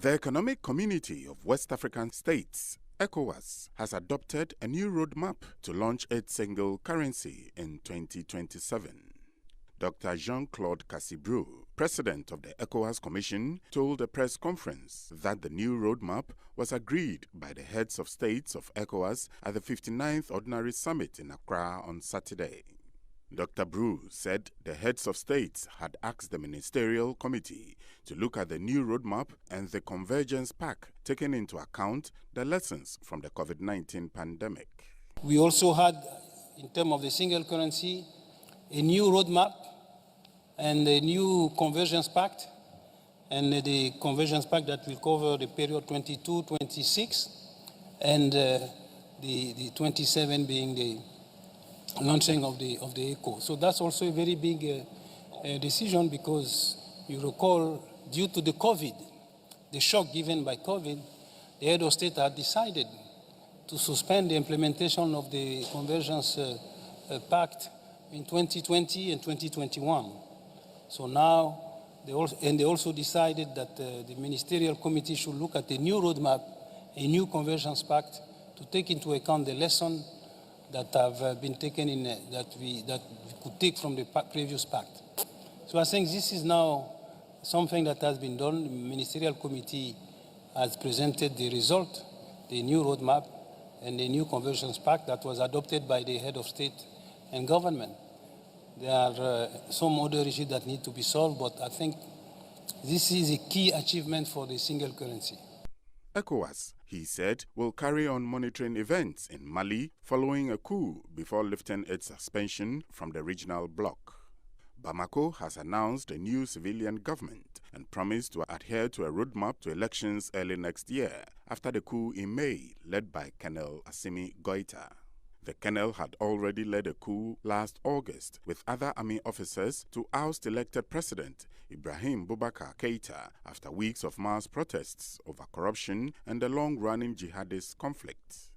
The Economic Community of West African States, ECOWAS, has adopted a new roadmap to launch its single currency in 2027. Dr. Jean-Claude Cassibrou, president of the ECOWAS Commission, told a press conference that the new roadmap was agreed by the heads of states of ECOWAS at the 59th Ordinary Summit in Accra on Saturday. Dr. Brew said the heads of states had asked the Ministerial Committee to look at the new roadmap and the Convergence Pact, taking into account the lessons from the COVID-19 pandemic. We also had, in terms of the single currency, a new roadmap and a new Convergence Pact, and the Convergence Pact that will cover the period 22-26, and the 27 being the launching of the ECO. So that's also a very big decision, because you recall, due to the COVID, the shock given by COVID, the head of state had decided to suspend the implementation of the Convergence Pact in 2020 and 2021. So now, they also decided that the Ministerial Committee should look at a new roadmap, a new Convergence Pact, to take into account the lesson that have been taken in that we could take from the previous pact. So I think this is now something that has been done. The Ministerial Committee has presented the result, the new roadmap, and the new Convergence Pact that was adopted by the head of state and government. There are some other issues that need to be solved, but I think this is a key achievement for the single currency. ECOWAS, he said, will carry on monitoring events in Mali following a coup before lifting its suspension from the regional bloc. Bamako has announced a new civilian government and promised to adhere to a roadmap to elections early next year after the coup in May led by Colonel Assimi Goïta. The colonel had already led a coup last August with other army officers to oust elected President Ibrahim Boubacar Keïta after weeks of mass protests over corruption and a long-running jihadist conflict.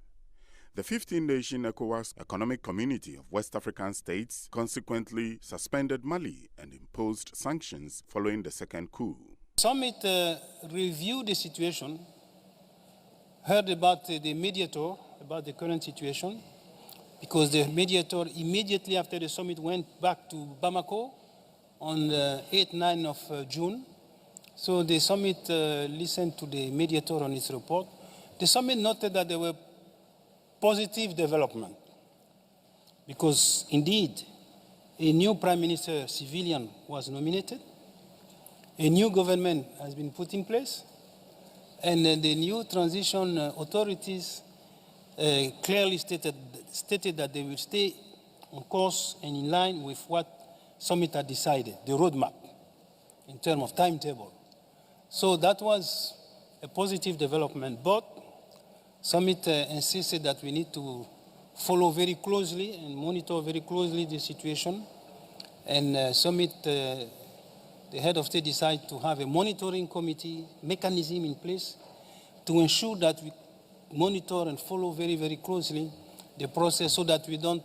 The 15-nation ECOWAS Economic Community of West African States consequently suspended Mali and imposed sanctions following the second coup. Summit reviewed the situation, heard about the mediator, about the current situation, because the mediator immediately after the summit went back to Bamako on the 8-9 of June. So the summit listened to the mediator on its report. The summit noted that there were positive development, because indeed a new prime minister civilian was nominated, a new government has been put in place, and the new transition authorities clearly stated that they will stay on course and in line with what Summit had decided, the roadmap, in terms of timetable. So that was a positive development, but Summit insisted that we need to follow very closely and monitor very closely the situation. And Summit, the head of state decided to have a monitoring committee mechanism in place to ensure that we monitor and follow very, very closely the process, so that we don't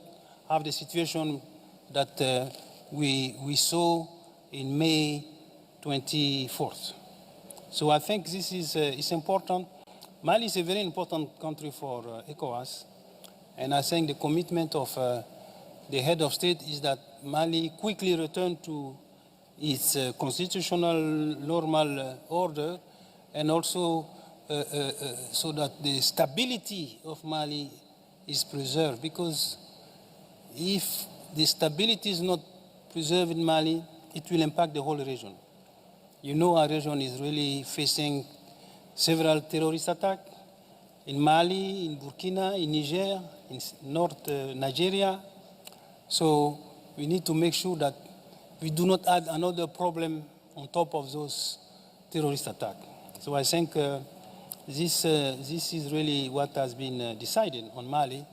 have the situation that we saw in May 24th. So I think this is important. Mali is a very important country for ECOWAS, and I think the commitment of the head of state is that Mali quickly return to its constitutional normal order, and also so that the stability of Mali is preserved, because if the stability is not preserved in Mali, it will impact the whole region. You know, our region is really facing several terrorist attacks in Mali, in Burkina, in Niger, in North Nigeria. So we need to make sure that we do not add another problem on top of those terrorist attacks. So I think this is really what has been decided on Mali,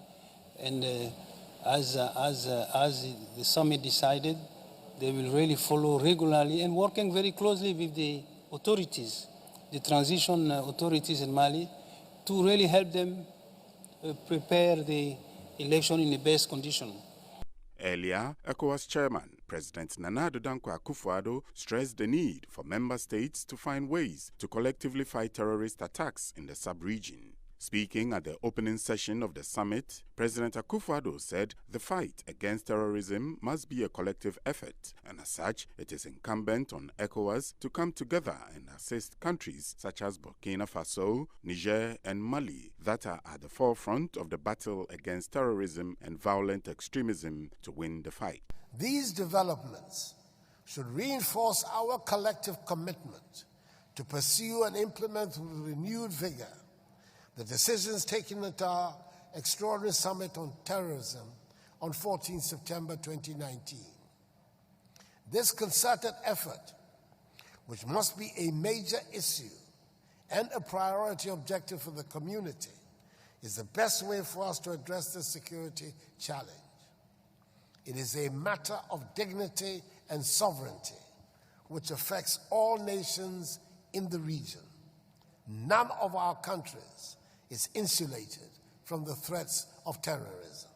and as the summit decided, they will really follow regularly and working very closely with the authorities, the transition authorities in Mali, to really help them prepare the election in the best condition. Earlier, ECOWAS chairman President Nana Addo Dankwa Akufo-Addo stressed the need for member states to find ways to collectively fight terrorist attacks in the sub-region. Speaking at the opening session of the summit, President Akufo-Addo said the fight against terrorism must be a collective effort, and as such, it is incumbent on ECOWAS to come together and assist countries such as Burkina Faso, Niger, and Mali that are at the forefront of the battle against terrorism and violent extremism to win the fight. These developments should reinforce our collective commitment to pursue and implement with renewed vigor the decisions taken at our extraordinary summit on terrorism on 14 September 2019. This concerted effort, which must be a major issue and a priority objective for the community, is the best way for us to address this security challenge. It is a matter of dignity and sovereignty, which affects all nations in the region. None of our countries is insulated from the threats of terrorism.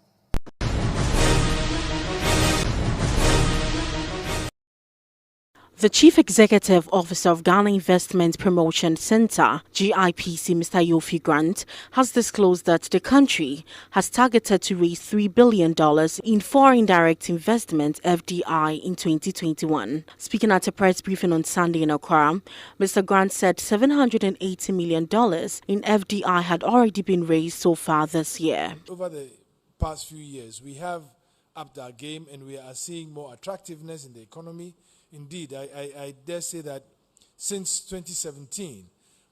The Chief Executive Officer of Ghana Investment Promotion Center, GIPC, Mr. Yofi Grant, has disclosed that the country has targeted to raise $3 billion in foreign direct investment (FDI) in 2021. Speaking at a press briefing on Sunday in Accra, Mr. Grant said $780 million in FDI had already been raised so far this year. Over the past few years, we have upped our game and we are seeing more attractiveness in the economy. Indeed, I dare say that since 2017,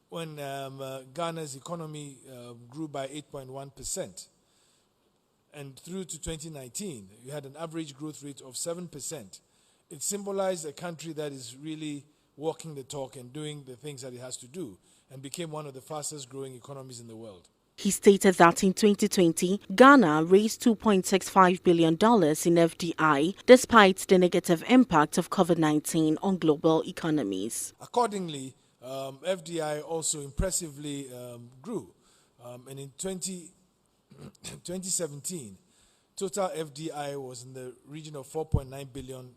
when Ghana's economy grew by 8.1%, and through to 2019, you had an average growth rate of 7%. It symbolized a country that is really walking the talk and doing the things that it has to do, and became one of the fastest growing economies in the world. He stated that in 2020, Ghana raised $2.65 billion in FDI, despite the negative impact of COVID-19 on global economies. Accordingly, FDI also impressively grew. And in 2017, total FDI was in the region of $4.9 billion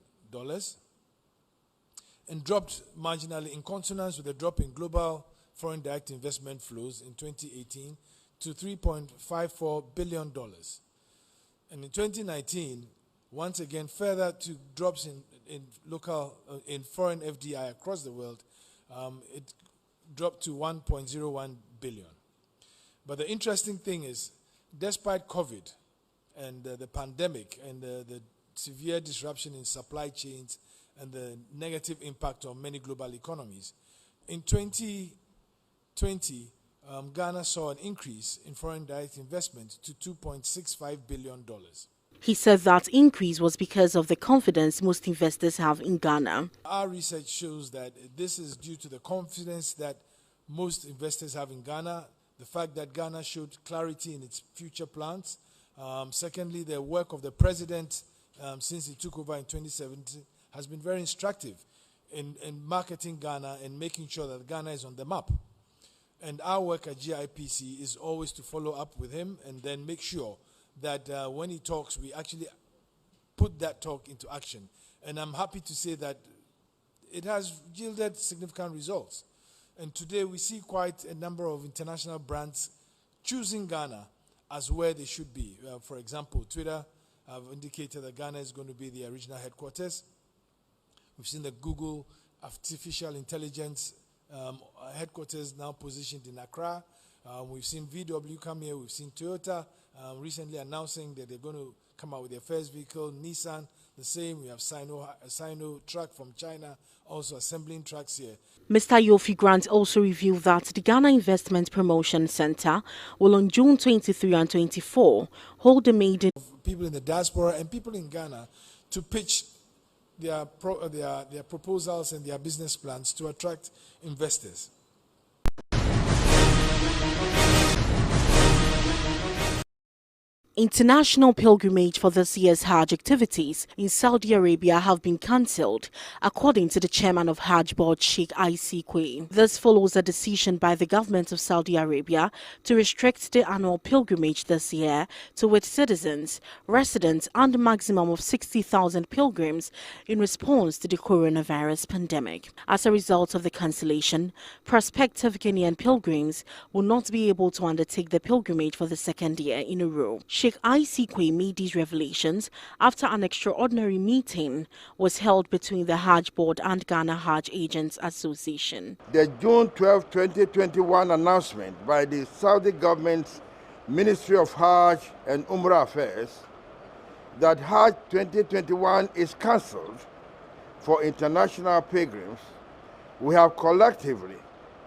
and dropped marginally in consonance with the drop in global foreign direct investment flows in 2018 to $3.54 billion. And in 2019, once again, further to drops in foreign FDI across the world, it dropped to $1.01 billion. But the interesting thing is, despite COVID and the pandemic and the severe disruption in supply chains and the negative impact on many global economies, in 2020, Ghana saw an increase in foreign direct investment to $2.65 billion. He said that increase was because of the confidence most investors have in Ghana. Our research shows that this is due to the confidence that most investors have in Ghana, the fact that Ghana showed clarity in its future plans. Secondly, the work of the president since he took over in 2017 has been very instructive in marketing Ghana and making sure that Ghana is on the map. And our work at GIPC is always to follow up with him and then make sure that when he talks, we actually put that talk into action. And I'm happy to say that it has yielded significant results. And today we see quite a number of international brands choosing Ghana as where they should be. For example, Twitter have indicated that Ghana is going to be the original headquarters. We've seen the Google artificial intelligence headquarters now positioned in Accra. We've seen VW come here. We've seen Toyota recently announcing that they're going to come out with their first vehicle. Nissan, the same. We have Sino truck from China, also assembling trucks here. Mr. Yofi Grant also revealed that the Ghana Investment Promotion Center will on June 23 and 24 hold a meeting. People in the diaspora and people in Ghana to pitch their proposals and their business plans to attract investors. International pilgrimage for this year's Hajj activities in Saudi Arabia have been cancelled, according to the chairman of Hajj Board, Sheikh Kencity. This follows a decision by the government of Saudi Arabia to restrict the annual pilgrimage this year to its citizens, residents, and a maximum of 60,000 pilgrims in response to the coronavirus pandemic. As a result of the cancellation, prospective Kenyan pilgrims will not be able to undertake the pilgrimage for the second year in a row. Sheikh Kencity made these revelations after an extraordinary meeting was held between the Hajj Board and Ghana Hajj Agents Association. The June 12, 2021 announcement by the Saudi government's Ministry of Hajj and Umrah Affairs that Hajj 2021 is cancelled for international pilgrims, we have collectively,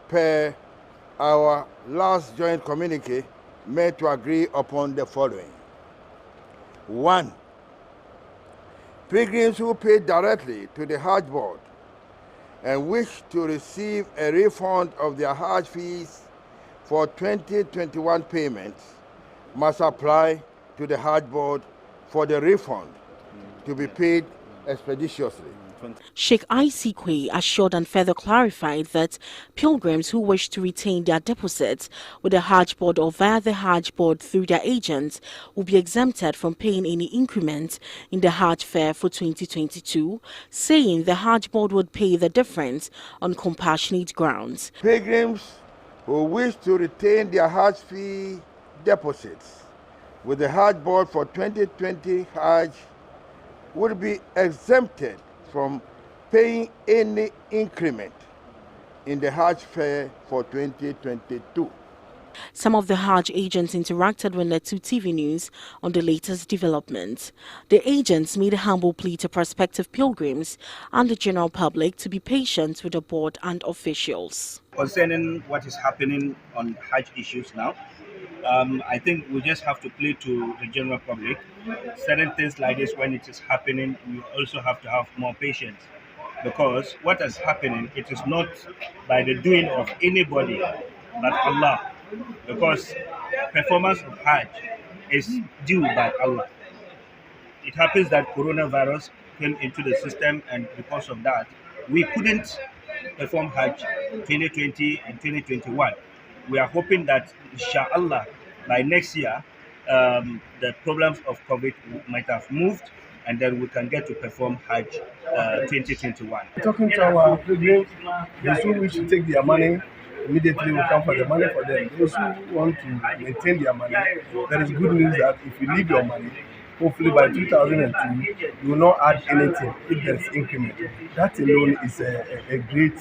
per our last joint communique, made to agree upon the following. 1. Pilgrims who pay directly to the Hajj Board and wish to receive a refund of their Hajj fees for 2021 payments must apply to the Hajj Board for the refund to be paid expeditiously. Sheikh Kencity assured and further clarified that pilgrims who wish to retain their deposits with the Hajj Board or via the Hajj Board through their agents will be exempted from paying any increment in the Hajj fare for 2022, saying the Hajj Board would pay the difference on compassionate grounds. Pilgrims who wish to retain their Hajj fee deposits with the Hajj Board for 2020 Hajj would be exempted from paying any increment in the Hajj fare for 2022. Some of the Hajj agents interacted with NET2 TV News on the latest developments. The agents made a humble plea to prospective pilgrims and the general public to be patient with the board and officials. Concerning what is happening on Hajj issues now, I think we just have to plea to the general public. Certain things like this, when it is happening, we also have to have more patience, because what is happening, it is not by the doing of anybody but Allah, because performance of Hajj is due by Allah. It happens that coronavirus came into the system, and because of that, we couldn't perform Hajj 2020 and 2021. We are hoping that, inshallah, by next year, the problems of COVID might have moved, and then we can get to perform Hajj 2021. Talking to our pilgrims, those who wish to take their money, immediately will come for the money for them. Those who want to maintain their money, there is good news that if you leave your money, hopefully by 2002, you will not add anything if there is increment. That alone is a great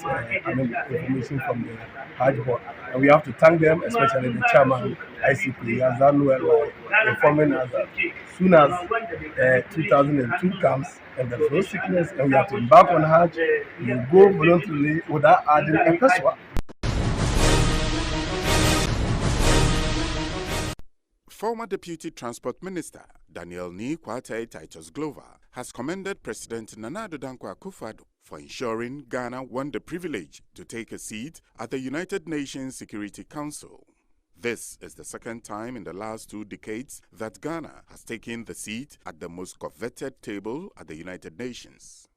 information from the Hajj Board. And we have to thank them, especially the chairman, Kencity. He has done well by informing us that as soon as 2002 comes and there is no sickness and we have to embark on Hajj, we will go voluntarily without adding a peswa. Former Deputy Transport Minister Daniel Ni Kwate Titus Glover has commended President Nana Addo Dankwa Akufo-Addo for ensuring Ghana won the privilege to take a seat at the United Nations Security Council. This is the second time in the last 2 decades that Ghana has taken the seat at the most coveted table at the United Nations.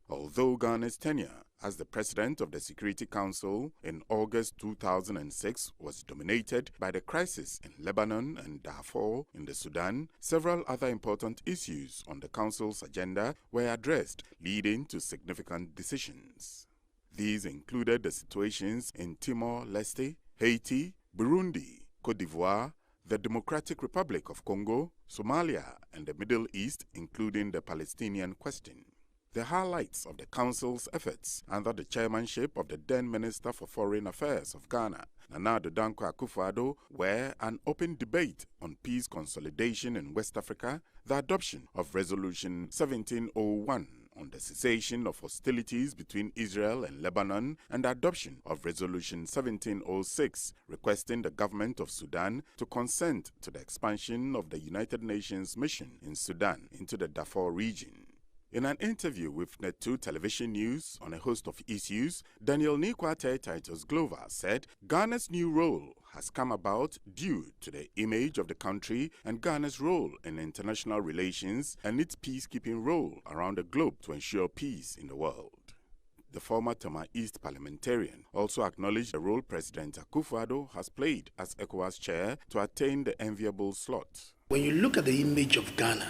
Although Ghana's tenure as the president of the Security Council in August 2006 was dominated by the crisis in Lebanon and Darfur in the Sudan, several other important issues on the Council's agenda were addressed, leading to significant decisions. These included the situations in Timor-Leste, Haiti, Burundi, Cote d'Ivoire, the Democratic Republic of Congo, Somalia, and the Middle East, including the Palestinian question. The highlights of the Council's efforts under the chairmanship of the then Minister for Foreign Affairs of Ghana, Nana Addo Dankwa Akufo-Addo, were an open debate on peace consolidation in West Africa, the adoption of Resolution 1701 on the cessation of hostilities between Israel and Lebanon, and the adoption of Resolution 1706 requesting the government of Sudan to consent to the expansion of the United Nations mission in Sudan into the Darfur region. In an interview with NET2 television news on a host of issues, Daniel Nikwate Titus Glover said Ghana's new role has come about due to the image of the country and Ghana's role in international relations and its peacekeeping role around the globe to ensure peace in the world. The former Tama East parliamentarian also acknowledged the role President Akufo-Addo has played as ECOWAS chair to attain the enviable slot. When you look at the image of Ghana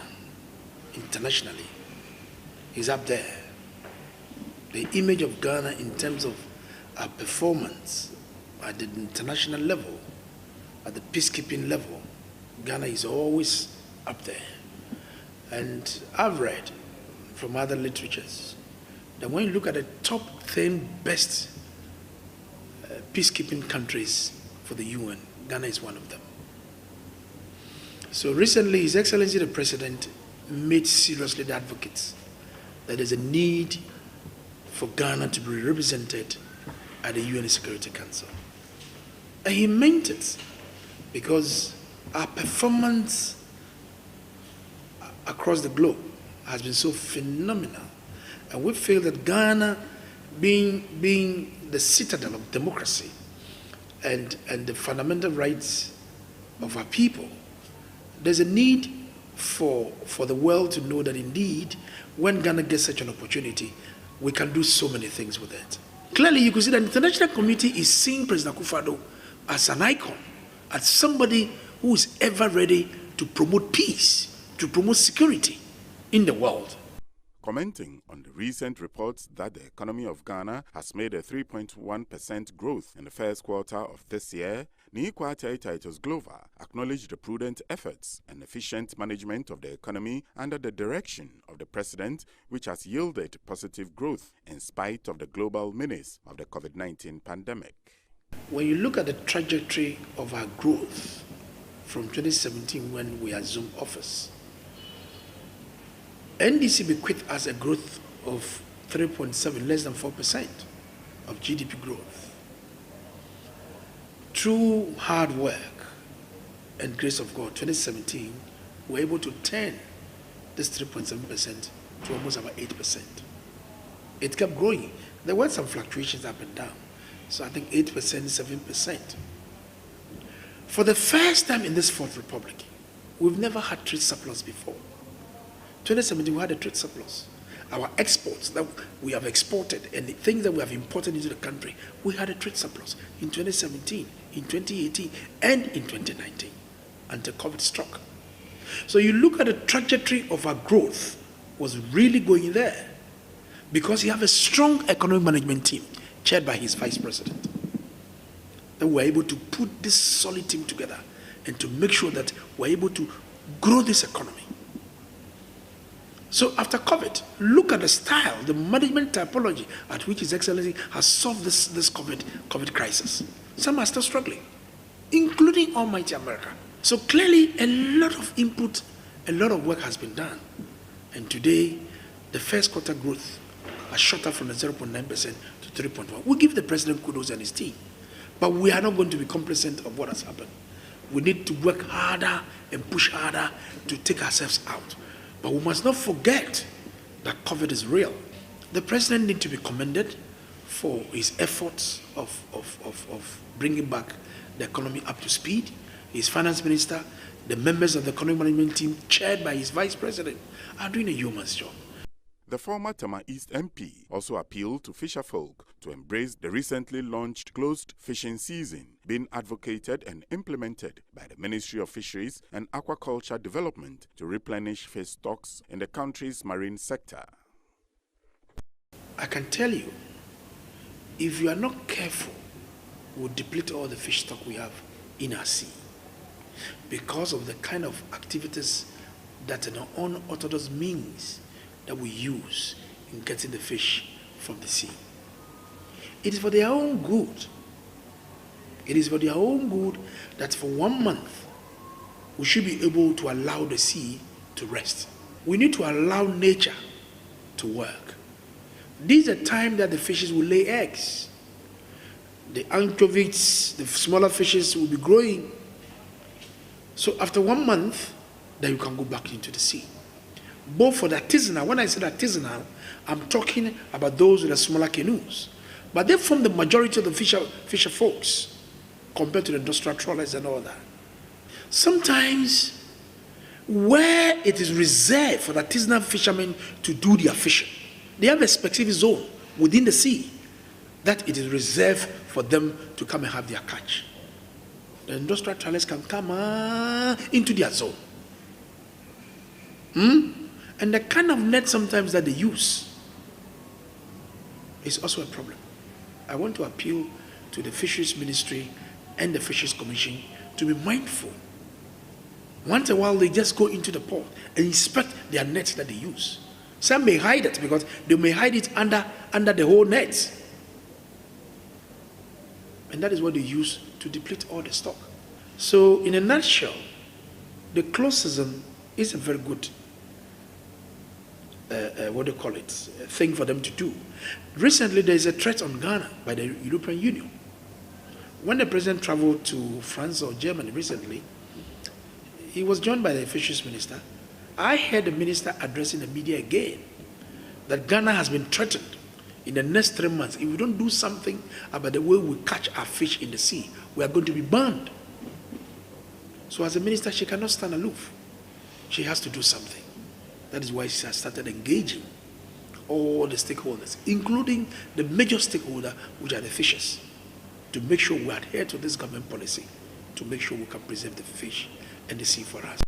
internationally, is up there. The image of Ghana in terms of our performance at the international level, at the peacekeeping level, Ghana is always up there. And I've read from other literatures that when you look at the top 10 best peacekeeping countries for the UN, Ghana is one of them. So recently, His Excellency the President made seriously the advocates that there's a need for Ghana to be represented at the UN Security Council. And he meant it because our performance across the globe has been so phenomenal. And we feel that Ghana, being the citadel of democracy and the fundamental rights of our people, there's a need for the world to know that indeed, when Ghana gets such an opportunity, we can do so many things with it. Clearly, you can see that the international community is seeing President Akufo-Addo as an icon, as somebody who is ever ready to promote peace, to promote security in the world. Commenting on the recent reports that the economy of Ghana has made a 3.1% growth in the first quarter of this year, Nikwate Titus Glover acknowledged the prudent efforts and efficient management of the economy under the direction of the president, which has yielded positive growth in spite of the global menace of the COVID-19 pandemic. When you look at the trajectory of our growth from 2017 when we assumed office, NDC bequeathed us a growth of 3.7, less than 4% of GDP growth. Through hard work and grace of God, 2017, we were able to turn this 3.7% to almost about 8%. It kept growing. There were some fluctuations up and down. So I think 8%, 7%. For the first time in this Fourth Republic, we've never had trade surplus before. 2017, we had a trade surplus. Our exports that we have exported and the things that we have imported into the country, we had a trade surplus in 2017, in 2018, and in 2019, until COVID struck. So you look at the trajectory of our growth was really going there because you have a strong economic management team chaired by his vice president. That we're able to put this solid team together and to make sure that we're able to grow this economy. So after COVID, look at the style, the management typology at which His Excellency has solved this COVID crisis. Some are still struggling, including almighty America. So clearly a lot of input, a lot of work has been done. And today, the first quarter growth has shot up from the 0.9% to 3.1%. We give the president kudos and his team, but we are not going to be complacent of what has happened. We need to work harder and push harder to take ourselves out. But we must not forget that COVID is real. The president needs to be commended for his efforts of bringing back the economy up to speed. His finance minister, the members of the economic management team, chaired by his vice president, are doing a yeoman's job. The former Tama East MP also appealed to fisherfolk to embrace the recently launched closed fishing season being advocated and implemented by the Ministry of Fisheries and Aquaculture Development to replenish fish stocks in the country's marine sector. I can tell you, if you are not careful, we'll deplete all the fish stock we have in our sea because of the kind of activities that an unorthodox means that we use in getting the fish from the sea. It is for their own good. It is for their own good that for 1 month, we should be able to allow the sea to rest. We need to allow nature to work. This is a time that the fishes will lay eggs. The anchovies, the smaller fishes will be growing. So after 1 month, then you can go back into the sea. both for the artisanal. When I say artisanal, I'm talking about those with the smaller canoes. But they form the majority of the fisher folks compared to the industrial trawlers and all that. Sometimes, where it is reserved for the artisanal fishermen to do their fishing, they have a specific zone within the sea that it is reserved for them to come and have their catch. The industrial trawlers can come into their zone. And the kind of net sometimes that they use is also a problem. I want to appeal to the Fisheries Ministry and the Fisheries Commission to be mindful. Once in a while, they just go into the port and inspect their nets that they use. Some may hide it because they may hide it under the whole net. And that is what they use to deplete all the stock. So, in a nutshell, the close season is a very good thing for them to do. Recently, there is a threat on Ghana by the European Union. When the president traveled to France or Germany recently, he was joined by the fisheries minister. I heard the minister addressing the media again that Ghana has been threatened in the next 3 months. If we don't do something about the way we catch our fish in the sea, we are going to be banned. So as a minister, she cannot stand aloof. She has to do something. That is why she has started engaging all the stakeholders, including the major stakeholder, which are the fishers, to make sure we adhere to this government policy, to make sure we can preserve the fish and the sea for us.